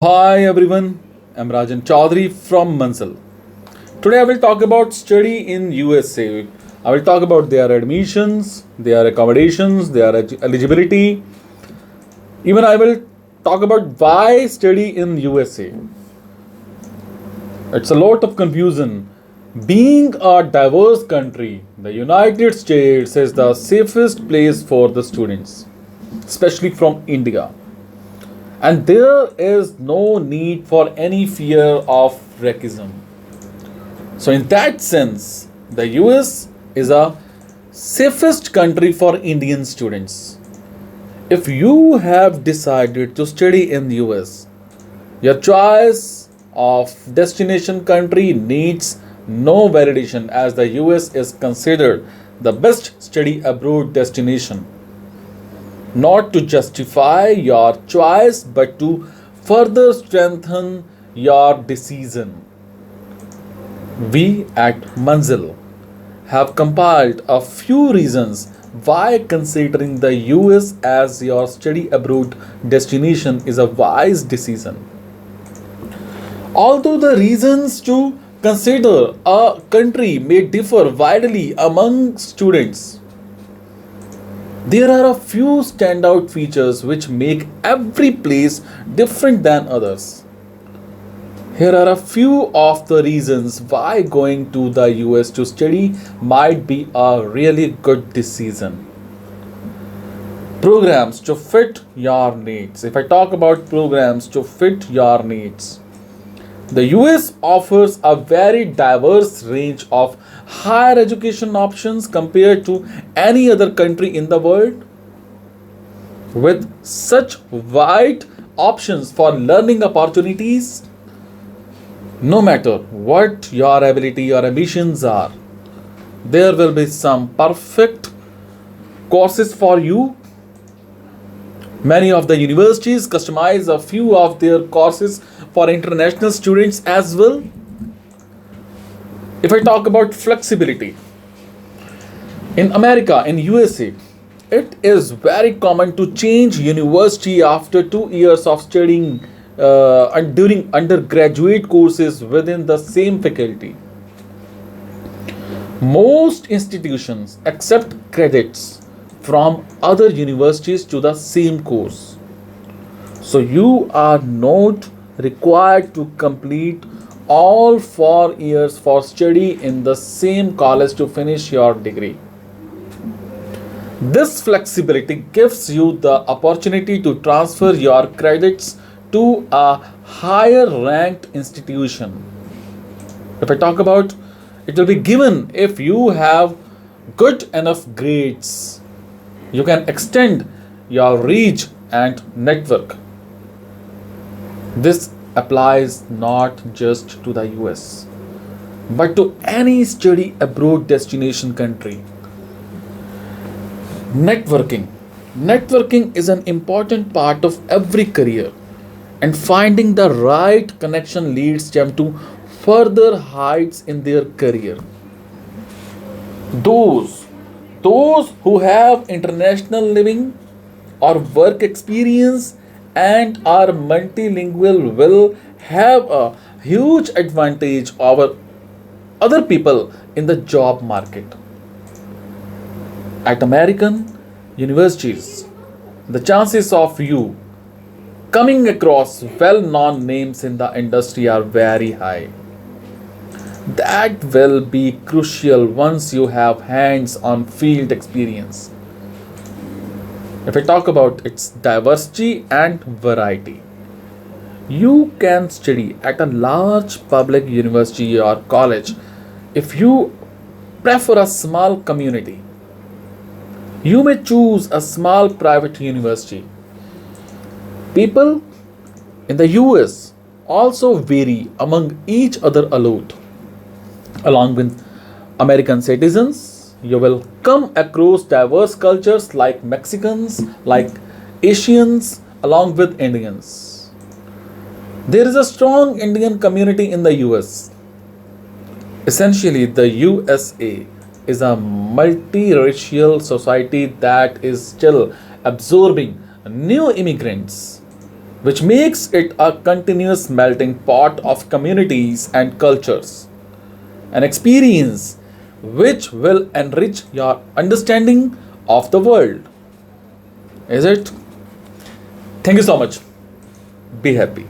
Hi everyone, I'm Rajan Chaudhary from Mansal. Today I will talk about study in USA. I will talk about their admissions, their accommodations, their eligibility. Even I will talk about why study in USA. It's a lot of confusion. Being a diverse country, the United States is the safest place for the students, especially from India. And there is no need for any fear of racism. So, in that sense, the US is a safest country for Indian students. If you have decided to study in the US, your choice of destination country needs no validation as the US is considered the best study abroad destination, not to justify your choice but to further strengthen your decision. We at Manzil have compiled a few reasons why considering the US as your study abroad destination is a wise decision. Although the reasons to consider a country may differ widely among students, there are a few standout features which make every place different than others. Here are a few of the reasons why going to the US to study might be a really good decision. Programs to fit your needs. If I talk about programs to fit your needs, the US offers a very diverse range of higher education options compared to any other country in the world. With such wide options for learning opportunities, no matter what your ability or ambitions are, there will be some perfect courses for you. Many of the universities customize a few of their courses for international students as well. If I talk about flexibility, in America, in USA, it is very common to change university after 2 years of studying and during undergraduate courses within the same faculty. Most institutions accept credits from other universities to the same course. So you are not required to complete all 4 years for study in the same college to finish your degree. This flexibility gives you the opportunity to transfer your credits to a higher ranked institution. If I talk about, it will be given if you have good enough grades. You can extend your reach and network. This applies not just to the US but to any study abroad destination country. Networking. Networking is an important part of every career, and finding the right connection leads them to further heights in their career. Those those who have international living or work experience and are multilingual will have a huge advantage over other people in the job market. At American universities, the chances of you coming across well known names in the industry are very high. That will be crucial once you have hands on field experience. If I talk about its diversity and variety, you can study at a large public university or college. If you prefer a small community, you may choose a small private university. People in the US also vary among each other a lot. Along with American citizens, you will come across diverse cultures like Mexicans, like Asians, along with Indians. There is a strong Indian community in the US. Essentially, the USA is a multiracial society that is still absorbing new immigrants. which makes it a continuous melting pot of communities and cultures. An experience which will enrich your understanding of the world. Is it? Thank you so much. Be happy.